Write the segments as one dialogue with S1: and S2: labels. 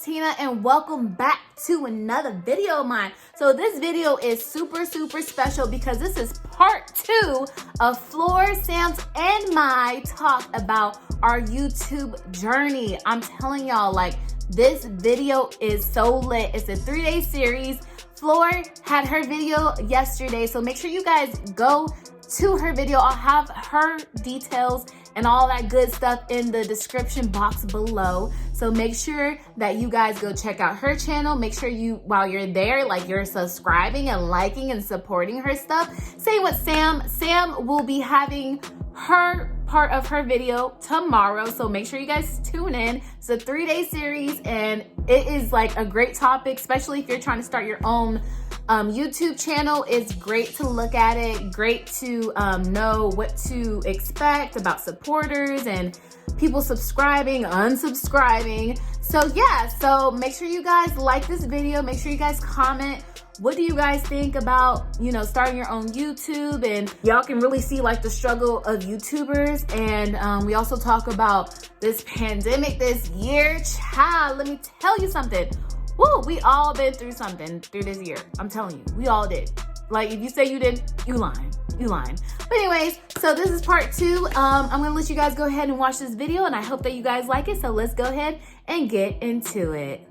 S1: Tina, and welcome back to another video of mine. So this video is super special because this is part 2 of Floor, Sam's, and my talk about our YouTube journey. I'm telling y'all, like, this video is so lit. It's a 3-day series. Floor had her video yesterday, so make sure you guys go to her video. I'll have her details and all that good stuff in the description box below. So make sure that you guys go check out her channel. Make sure you, while you're there, like, you're subscribing and liking and supporting her stuff. Same with Sam. Sam will be having her part of her video tomorrow, so make sure you guys tune in. It's a 3-day series and it is like a great topic, especially if you're trying to start your own YouTube channel. It's great to look at it, great to know what to expect about supporters and people subscribing, unsubscribing. So yeah, so make sure you guys like this video, make sure you guys comment. What do you guys think about, you know, starting your own YouTube? And y'all can really see like the struggle of YouTubers. And we also talk about this pandemic this year. Child, let me tell you something. Woo, we all been through something through this year. I'm telling you, we all did. Like, if you say you didn't, you lying. You lying. But anyways, so this is part 2. I'm gonna let you guys go ahead and watch this video, and I hope that you guys like it. So let's go ahead and get into it.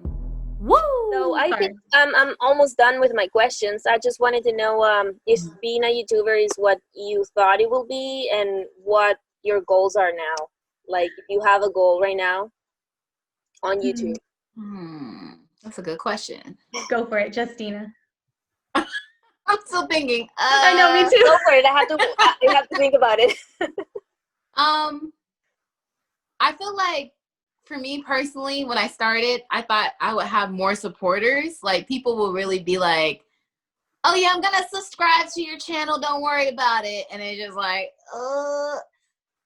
S1: Woo!
S2: So I think I'm almost done with my questions. I just wanted to know if being a YouTuber is what you thought it will be and what your goals are now. Like, if you have a goal right now on YouTube.
S1: That's a good question.
S3: Go for it, Justina.
S1: I'm still thinking.
S3: I know, me too.
S2: Go for it. I have to think about it.
S1: I feel like for me personally, when I started, I thought I would have more supporters. Like, people will really be like, oh yeah, I'm gonna subscribe to your channel, don't worry about it. And it's just like,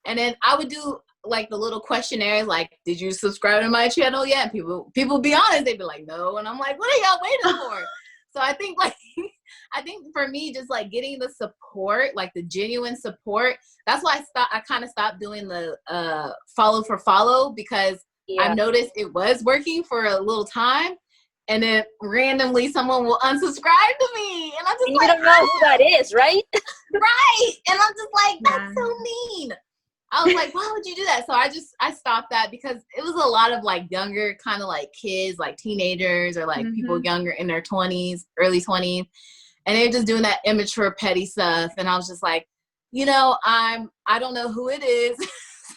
S1: and then I would do like the little questionnaires, like, did you subscribe to my channel yet? People be honest, they'd be like, no. And I'm like, what are y'all waiting for? So I think for me, just like getting the support, like the genuine support, that's why I kind of stopped doing the follow for follow, because I noticed it was working for a little time, and then randomly someone will unsubscribe to me, and I'm just
S2: like, you don't know who that is, right?
S1: Right. And I'm just like, that's so mean. I was like, why would you do that? So I stopped that, because it was a lot of like younger kind of like kids, like teenagers, or like people younger in their 20s, early 20s. And they're just doing that immature, petty stuff. And I was just like, you know, I don't know who it is.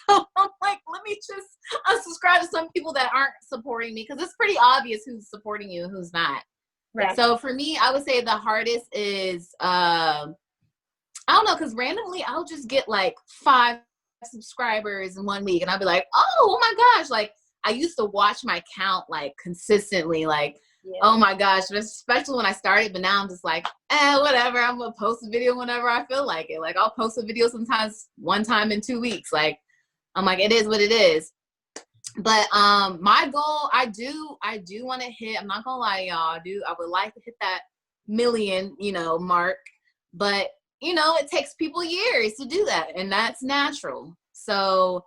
S1: So I'm like, let me just unsubscribe to some people that aren't supporting me, because it's pretty obvious who's supporting you and who's not.
S3: Right.
S1: So for me, I would say the hardest is, I don't know, because randomly I'll just get like 5 subscribers in 1 week, and I'll be like, oh my gosh, like, I used to watch my count like consistently, like, oh my gosh, especially when I started, but now I'm just like, whatever, I'm gonna post a video whenever I feel like it. Like, I'll post a video sometimes 1 time in 2 weeks. Like, I'm like, it is what it is. But my goal, I do want to hit, I'm not gonna lie, y'all, I would like to hit that million, you know, mark, but you know, it takes people years to do that, and that's natural. So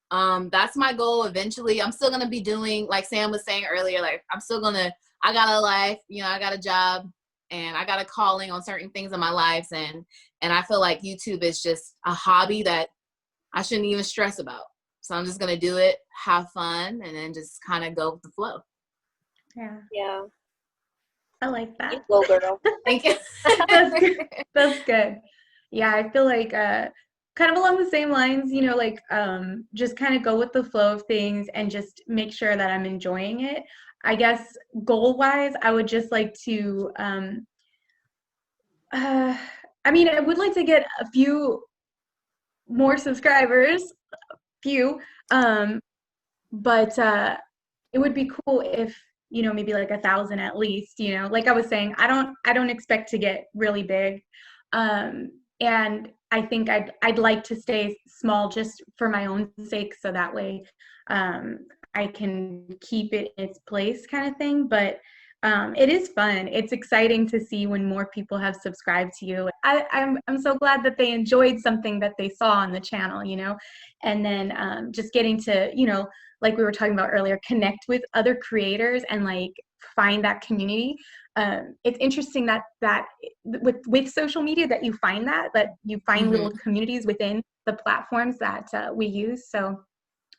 S1: that's my goal eventually. I'm still gonna be doing, like Sam was saying earlier, like, I got a life, you know, I got a job, and I got a calling on certain things in my life, and I feel like YouTube is just a hobby that I shouldn't even stress about. So I'm just gonna do it, have fun, and then just kind of go with the flow.
S2: Yeah.
S3: I like that.
S2: You go, girl.
S1: Thank you.
S3: That's good. Yeah, I feel like kind of along the same lines, you know, like just kind of go with the flow of things and just make sure that I'm enjoying it. I guess goal-wise, I would just like to, I mean, I would like to get a few more subscribers, but it would be cool if, you know, maybe like 1,000 at least, you know, like I was saying, I don't expect to get really big. And I think I'd like to stay small just for my own sake. So that way, I can keep it in its place kind of thing. But It is fun. It's exciting to see when more people have subscribed to you. I'm so glad that they enjoyed something that they saw on the channel, you know, and then just getting to, you know, like we were talking about earlier, connect with other creators and like find that community. It's interesting that with social media that you find that you find little communities within the platforms that we use. So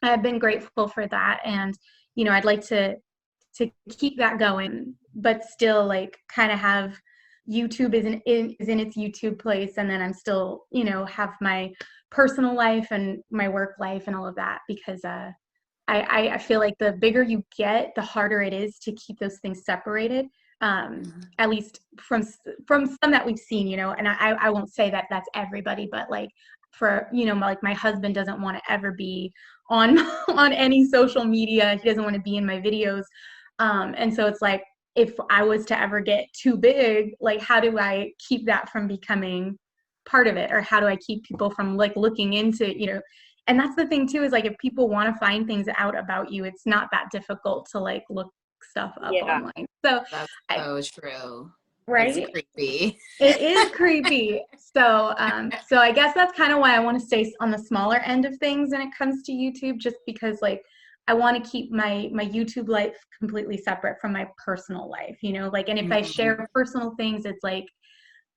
S3: I've been grateful for that, and you know, I'd like to keep that going, but still like kind of have YouTube is in its YouTube place, and then I'm still, you know, have my personal life and my work life and all of that, because I feel like the bigger you get, the harder it is to keep those things separated. At least from some that we've seen, you know, and I won't say that that's everybody, but like for, you know, like my husband doesn't want to ever be on on any social media. He doesn't want to be in my videos. And so it's like, if I was to ever get too big, like how do I keep that from becoming part of it? Or how do I keep people from like looking into, you know, and that's the thing too, is like if people want to find things out about you, it's not that difficult to like look stuff up online. So
S1: that's so true.
S3: Right?
S1: It's creepy.
S3: It is creepy. So so I guess that's kind of why I want to stay on the smaller end of things when it comes to YouTube, just because like I want to keep my YouTube life completely separate from my personal life, you know, like, and if I share personal things, it's like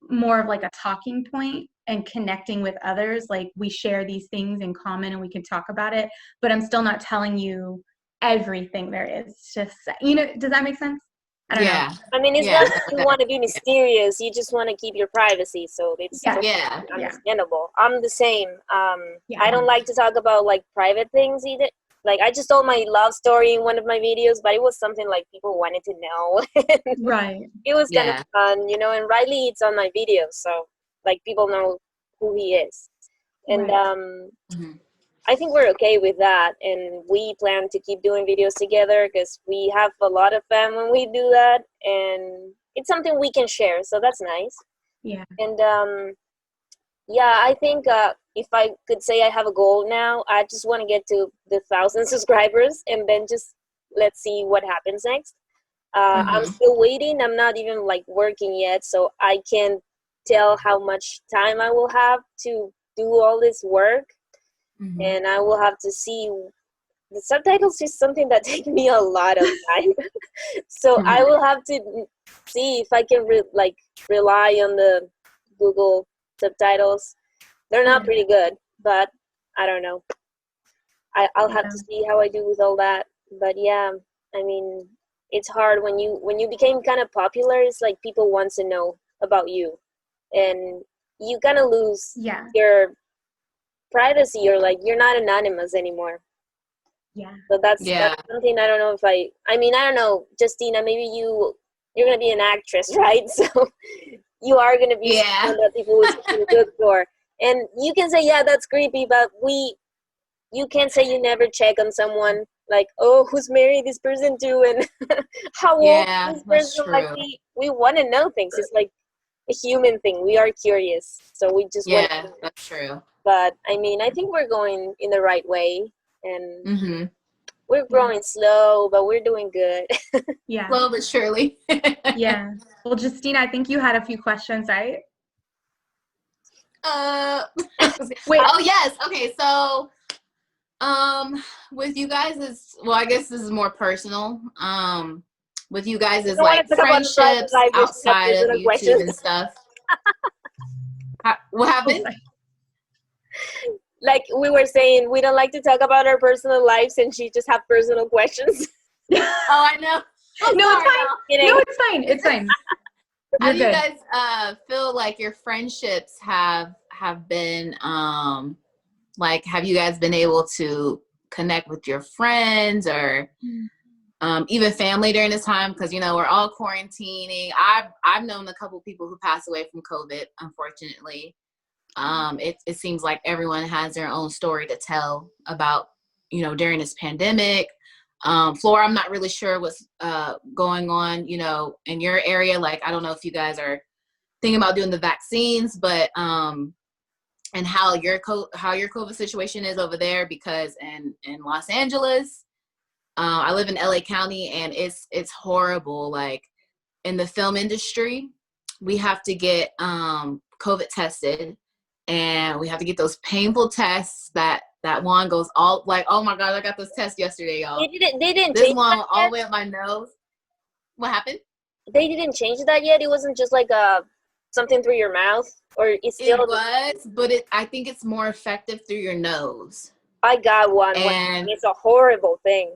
S3: more of like a talking point and connecting with others. Like we share these things in common and we can talk about it, but I'm still not telling you everything there is to say, you know. Does that make sense? I don't know.
S2: I mean, it's not that you want to be mysterious, you just want to keep your privacy, so it's understandable. I'm the same. I don't like to talk about like private things either. Like I just told my love story in one of my videos, but it was something like people wanted to know.
S3: Right.
S2: It was kind of fun, you know, and Riley, it's on my videos, so like people know who he is. And I think we're okay with that, and we plan to keep doing videos together because we have a lot of fun when we do that, and it's something we can share, so that's nice.
S3: Yeah.
S2: And I think if I could say I have a goal now, I just want to get to the 1,000 subscribers, and then just let's see what happens next. I'm still waiting. I'm not even like working yet, so I can't tell how much time I will have to do all this work. And I will have to see. The subtitles is something that takes me a lot of time. So I will have to see if I can rely on the Google subtitles. They're not pretty good, but I don't know. I'll have to see how I do with all that. But yeah, I mean, it's hard when you became kind of popular. It's like people want to know about you, and you kind of lose your privacy, or like you're not anonymous anymore. So that's something. I don't know if I mean, I don't know, Justina, maybe you're gonna be an actress, right? So you are gonna be someone that people will look for, and you can say, yeah, that's creepy, but you can't say you never check on someone, like, oh, who's married this person to, and how old is this person. Like we want to know things. It's like a human thing. We are curious, so we just want to know.
S1: That's true.
S2: But I mean, I think we're going in the right way, and we're growing slow, but we're doing good.
S1: Slow but surely.
S3: Well, Justina, I think you had a few questions, right?
S1: Wait. Oh yes. Okay. So, with you guys I guess this is more personal. With you guys is like friendships outside of YouTube and stuff. What happened?
S2: Like we were saying, we don't like to talk about our personal lives, and she just have personal questions.
S1: Oh, I know.
S3: No, it's fine. No, it's fine. It's fine.
S1: How do you guys feel like your friendships have been like, have you guys been able to connect with your friends or even family during this time? Because, you know, we're all quarantining. I've known a couple people who passed away from COVID, unfortunately. It seems like everyone has their own story to tell about, you know, during this pandemic. Flora, I'm not really sure what's going on, you know, in your area. Like, I don't know if you guys are thinking about doing the vaccines, but and how your COVID situation is over there, because in Los Angeles, I live in LA County, and it's horrible. Like, in the film industry, we have to get COVID tested, and we have to get those painful tests that one goes all like, oh my God, I got this test yesterday, y'all.
S2: They didn't
S1: This
S2: change
S1: one
S2: that
S1: all
S2: yet?
S1: the way up my nose. What happened?
S2: They didn't change that yet? It wasn't just like something through your mouth? Or it's
S1: It
S2: still...
S1: was, but I think it's more effective through your nose.
S2: I got one.
S1: And
S2: It's a horrible thing.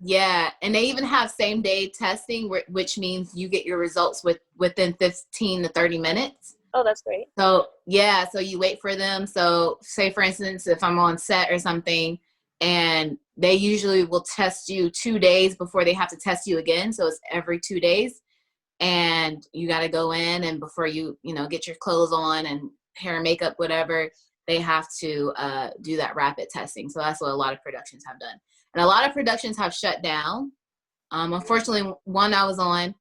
S1: yeah, and they even have same day testing, which means you get your results within 15 to 30 minutes.
S2: Oh, that's great.
S1: So yeah, so you wait for them. So say for instance, if I'm on set or something, and they usually will test you 2 days before they have to test you again. So it's every 2 days, and you got to go in, and before you get your clothes on and hair and makeup, whatever, they have to do that rapid testing. So that's what a lot of productions have done. And a lot of productions have shut down. Unfortunately, one I was on,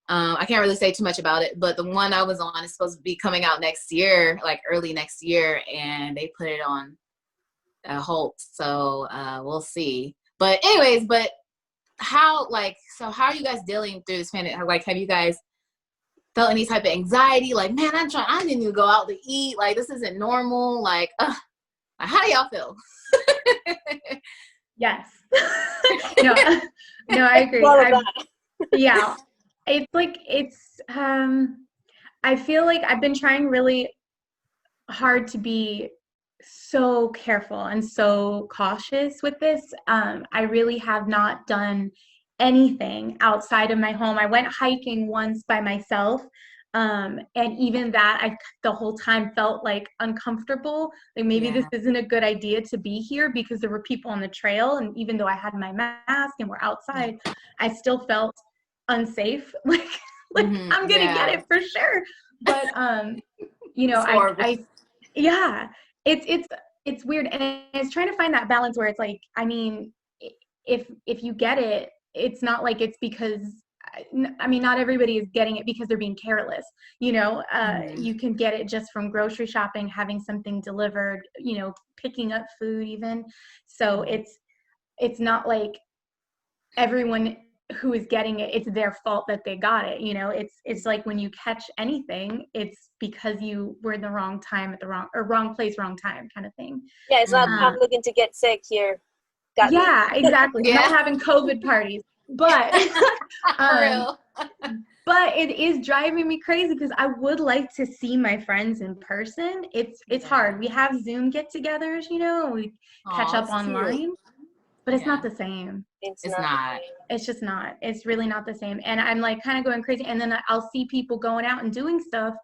S1: I can't really say too much about it, but the one I was on is supposed to be coming out next year, like early next year, and they put it on a halt. So we'll see. But anyways, how are you guys dealing through this pandemic? Like, have you guys felt any type of anxiety? Like, man, I didn't even go out to eat. Like, this isn't normal. Like, how do y'all feel?
S3: Yes. No, I agree. Yeah. It's like, I feel like I've been trying really hard to be so careful and so cautious with this. I really have not done anything outside of my home. I went hiking once by myself. And even that, I the whole time felt like uncomfortable. Like maybe this isn't a good idea to be here because there were people on the trail. And even though I had my mask and we're outside, I still felt unsafe. Like I'm gonna get it for sure. But yeah, it's weird, and it's trying to find that balance where it's like, I mean, if you get it, it's not like it's because, I mean, not everybody is getting it because they're being careless. You can get it just from grocery shopping, having something delivered, picking up food even. So it's not like everyone who is getting it, it's their fault that they got it. It's like when you catch anything, it's because you were in the wrong time at the wrong place, wrong time kind of thing.
S2: Yeah, it's not, I'm looking to get sick here.
S3: Exactly. Yeah. Not having COVID parties, but but it is driving me crazy because I would like to see my friends in person. It's hard. We have Zoom get-togethers, we catch up online. Cute. But it's not the same.
S2: It's not.
S3: It's just not. It's really not the same. And I'm like kind of going crazy. And then I'll see people going out and doing stuff.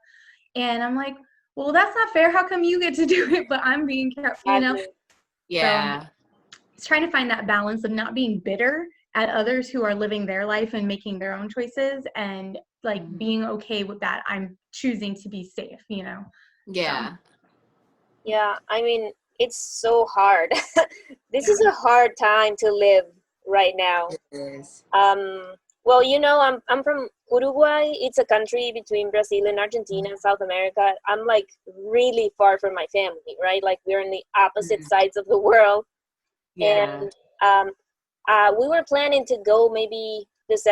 S3: And I'm like, well, that's not fair. How come you get to do it, but I'm being careful,
S1: Yeah.
S3: So it's trying to find that balance of not being bitter at others who are living their life and making their own choices, and like being okay with that. I'm choosing to be safe,
S1: Yeah.
S2: So. Yeah. I mean, it's so hard. This is a hard time to live right now.
S1: It is.
S2: Well, I'm from Uruguay. It's a country between Brazil and Argentina, South America. I'm like really far from my family, right? Like we're on the opposite sides of the world.
S1: Yeah.
S2: And we were planning to go maybe this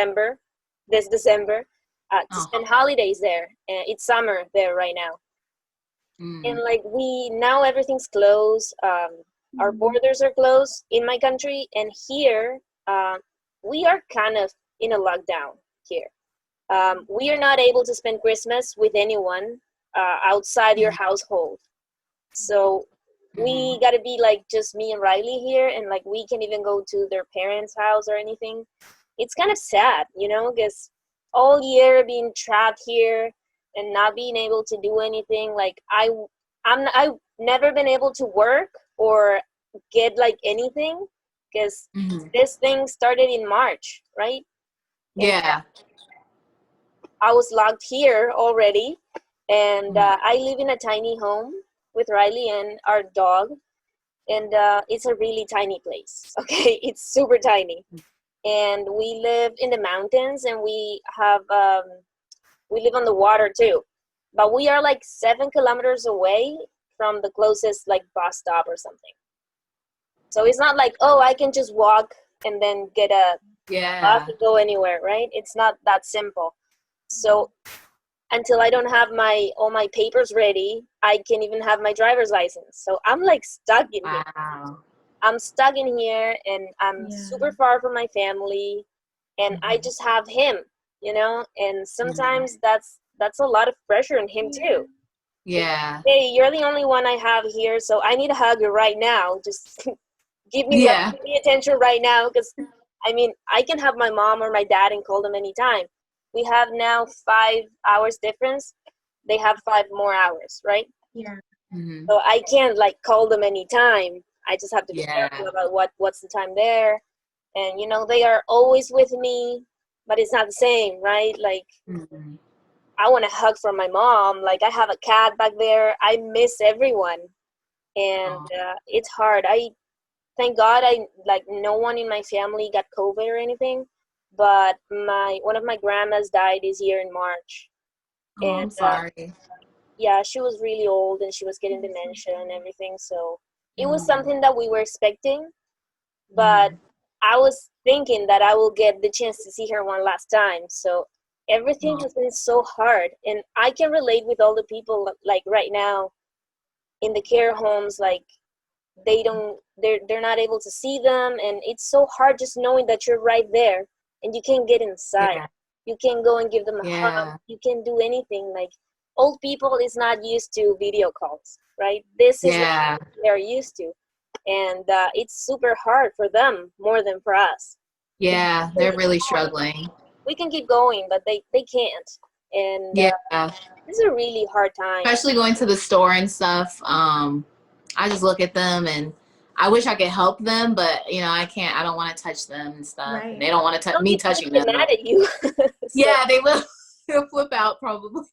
S2: December, to spend holidays there. And it's summer there right now. And like now everything's closed. Our borders are closed in my country, and here we are kind of in a lockdown here. We are not able to spend Christmas with anyone outside your household. So we got to be like just me and Riley here, and like we can't even go to their parents' house or anything. It's kind of sad, because all year being trapped here and not being able to do anything. Like I've never been able to work or get like anything because this thing started in March, right?
S1: Yeah.
S2: I was locked here already, and I live in a tiny home with Riley and our dog, and it's a really tiny place. Okay, it's super tiny, and we live in the mountains, and we live on the water too, but we are like 7 kilometers away from the closest like bus stop or something. So it's not like, oh, I can just walk and then get a bus to go anywhere, right? It's not that simple. So until I don't have all my papers ready, I can't even have my driver's license. So I'm like stuck in here.
S1: Wow.
S2: I'm stuck in here, and I'm
S3: Yeah.
S2: super far from my family, and I just have him, you know. And sometimes that's a lot of pressure on him too.
S1: Yeah.
S2: Hey, you're the only one I have here, so I need a hug right now. Just give me love,
S1: Yeah.
S2: give me attention right now, because I mean, I can have my mom or my dad and call them anytime. We have now 5 hours difference. They have 5 more hours, right?
S3: Yeah.
S1: Mm-hmm.
S2: So I can't like call them anytime. I just have to be
S1: Yeah.
S2: careful about what's the time there. And you know, they are always with me, but it's not the same, right? Like
S1: Mm-hmm.
S2: I want a hug from my mom. Like I have a cat back there. I miss everyone, and it's hard. I thank God I like no one in my family got COVID or anything, but one of my grandmas died this year in March,
S1: Oh,
S2: and
S1: I'm sorry.
S2: yeah, she was really old and she was getting dementia and everything. So it was
S1: Mhm.
S2: something that we were expecting, but I was thinking that I will get the chance to see her one last time. So everything has been so hard, and I can relate with all the people like right now in the care homes, like they're not able to see them, and it's so hard just knowing that you're right there and you can't get inside.
S1: Yeah.
S2: You can go and give them a hug.
S1: Yeah.
S2: You can do anything. Like old people is not used to video calls, right? This is
S1: Yeah.
S2: what they're used to, and it's super hard for them more than for us.
S1: Yeah. They're really struggling.
S2: We can keep going, but they can't, and
S1: Yeah.
S2: this is a really hard time.
S1: Especially going to the store and stuff. I just look at them and I wish I could help them, but you know, I can't. I don't want to touch them and stuff,
S3: Right.
S1: and they don't want to
S2: Some
S1: me
S2: people
S1: touching
S2: get
S1: them.
S2: mad at you. So,
S1: Yeah, they will. They'll flip out probably.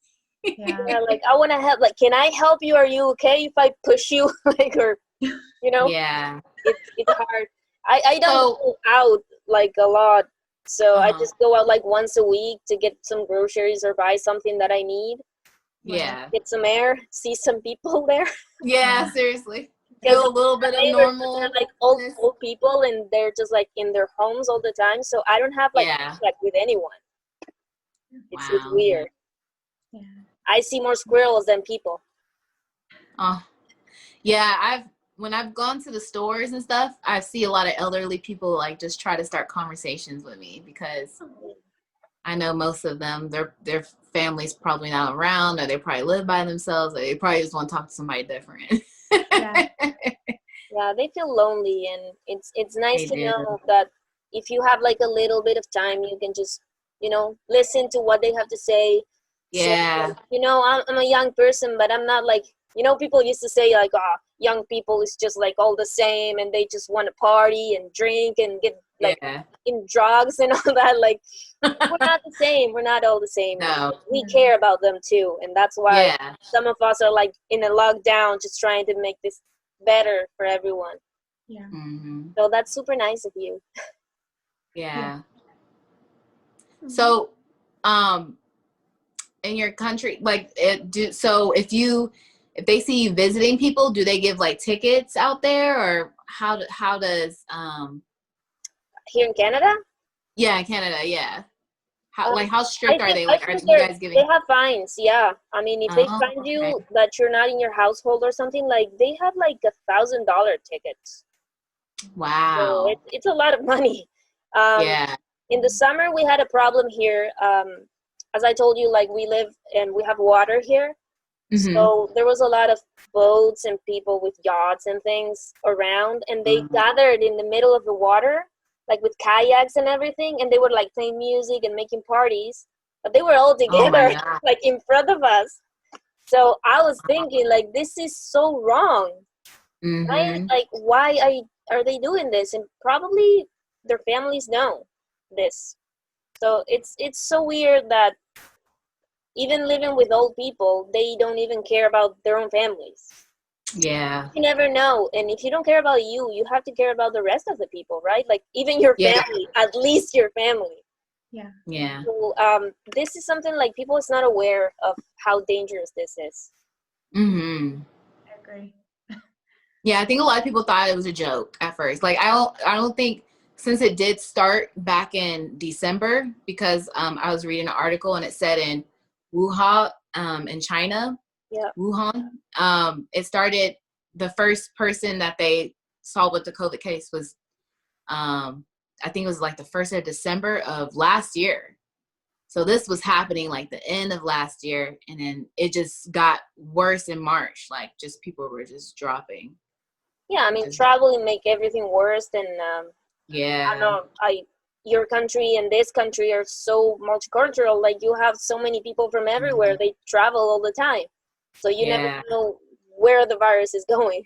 S3: Yeah.
S2: yeah, like I want to help. Like, can I help you? Are you okay if I push you? Like, or you know,
S1: Yeah.
S2: it's hard. I don't
S1: So,
S2: go out like a lot, so I
S1: uh-huh.
S2: just go out like once a week to get some groceries or buy something that I need.
S1: Yeah.
S2: Get some air, see some people there.
S1: Yeah, seriously.
S2: Because
S1: Feel a little bit of
S2: neighbors are
S1: normal.
S2: like old people, and they're just like in their homes all the time. So I don't have like
S1: Yeah.
S2: contact with anyone. It's
S1: Wow.
S2: weird.
S3: Yeah.
S2: I see more squirrels than people.
S1: Oh, yeah. When I've gone to the stores and stuff, I see a lot of elderly people like just try to start conversations with me because I know most of them, their family's probably not around, or they probably live by themselves, or they probably just want to talk to somebody different.
S3: Yeah.
S2: Yeah, they feel lonely, and it's nice
S1: They
S2: to
S1: do.
S2: know that if you have like a little bit of time, you can just listen to what they have to say. Say,
S1: Yeah.
S2: I'm a young person, but I'm not like people used to say like, young people is just like all the same, and they just want to party and drink and get like
S1: Yeah.
S2: in drugs and all that. Like we're not the same. We're not all the same.
S1: No.
S2: We care about them too, and that's why
S1: Yeah.
S2: some of us are like in a lockdown, just trying to make this better for everyone.
S3: Yeah.
S1: Mm-hmm.
S2: So that's super nice of you.
S1: Yeah.
S3: Mhm.
S1: So, in your country, like so if they see you visiting people, do they give like tickets out there, or how does
S2: Here in Canada,
S1: yeah, in Canada, yeah. How
S2: um,
S1: how strict are they?
S2: I
S1: Like, are
S2: think
S1: you guys
S2: they
S1: giving?
S2: have fines. Yeah, I mean, if they
S1: Oh,
S2: find
S1: okay.
S2: you that you're not in your household or something, like they have like $1,000 tickets. So
S1: Wow.
S2: it's a lot of money. Um,
S1: Yeah.
S2: in the summer, we had a problem here. As I told you, like we live and we have water here.
S1: Mm-hmm.
S2: So there was a lot of boats and people with yachts and things around, and they gathered in the middle of the water, like with kayaks and everything, and they were like playing music and making parties, but they were all
S1: Oh my
S2: together,
S1: God.
S2: like in front of us. So I was thinking, like, this is so wrong, right?
S1: Mm-hmm.
S2: Like, why are they doing this? And probably their families know this. So it's so weird that even living with old people, they don't even care about their own families.
S1: Yeah.
S2: You never know. And if you don't care about you, you have to care about the rest of the people, right? Like even your
S1: Yeah.
S2: family, at least your family.
S3: Yeah.
S1: Yeah.
S2: So this is something like people is not aware of how dangerous this is.
S1: Mm-hmm.
S3: I agree.
S1: Yeah, I think a lot of people thought it was a joke at first. Like I don't think since it did start back in December, because I was reading an article and it said in Wuhan, in China, Wuhan, it started, the first person that they saw with the COVID case was, I think it was like the 1st of December of last year. So this was happening like the end of last year, and then it just got worse in March. Like, just people were just dropping.
S2: Yeah, I mean, traveling make everything worse. And
S1: yeah,
S2: I know your country and this country are so multicultural. Like, you have so many people from everywhere. They travel all the time, so you never know where the virus is going,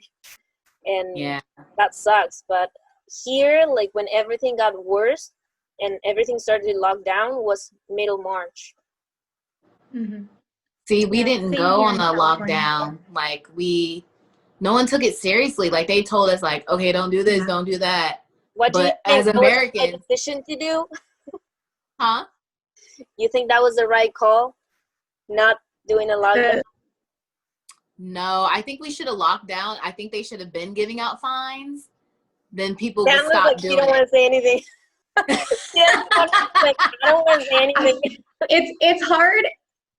S2: and that sucks. But here, like, when everything got worse and everything started to lock down, was middle March.
S1: See, we didn't go on the lockdown. Like, no one took it seriously. Like, they told us, like, okay, don't do this, don't do that.
S2: What do you think?
S1: As Americans,
S2: was the right decision to do?
S1: Huh?
S2: You think that was the right call, not doing a lockdown?
S1: No, I think we should have locked down. I think they should have been giving out fines. Then people would stop doing it.
S2: You don't want to say anything. I don't want to say anything.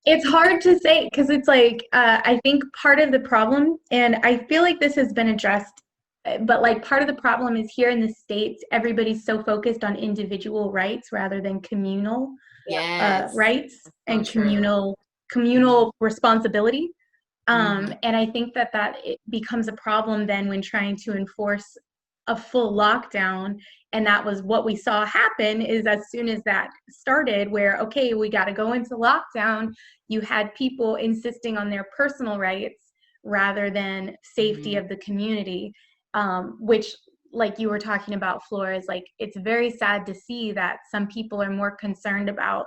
S3: It's hard to say, because it's like, I think part of the problem, and I feel like this has been addressed, but like part of the problem is here in the States, everybody's so focused on individual rights rather than communal rights and communal responsibility. And I think that it becomes a problem then when trying to enforce a full lockdown. And that was what we saw happen, is as soon as that started, where, okay, we got to go into lockdown, you had people insisting on their personal rights rather than safety of the community, which, like you were talking about, Flores, like, it's very sad to see that some people are more concerned about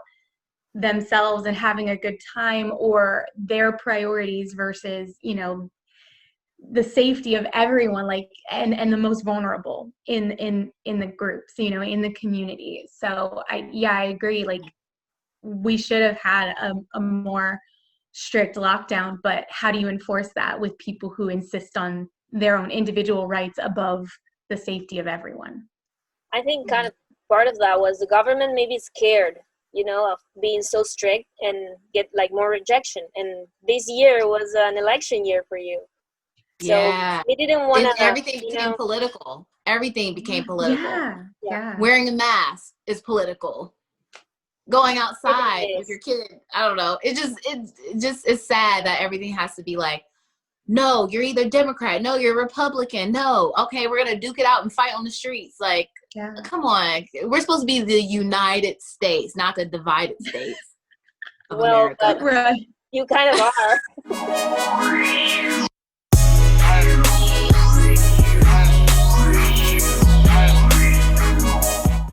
S3: themselves and having a good time, or their priorities, versus, you know, the safety of everyone, like, and the most vulnerable in the groups, you know, in the community. So I agree, like, we should have had a more strict lockdown, but how do you enforce that with people who insist on their own individual rights above the safety of everyone?
S2: I think kind of part of that was the government maybe scared, you know, of being so strict and get like more rejection. And this year was an election year for you. So they didn't want to.
S1: Everything became political. Everything became political. Wearing a mask is political. Going outside with your kid, I don't know. It's sad that everything has to be like, no, you're either Democrat, no, you're Republican, no, okay, we're gonna duke it out and fight on the streets. Like, come on, we're supposed to be the United States, not the divided states of America.
S2: You kind of are.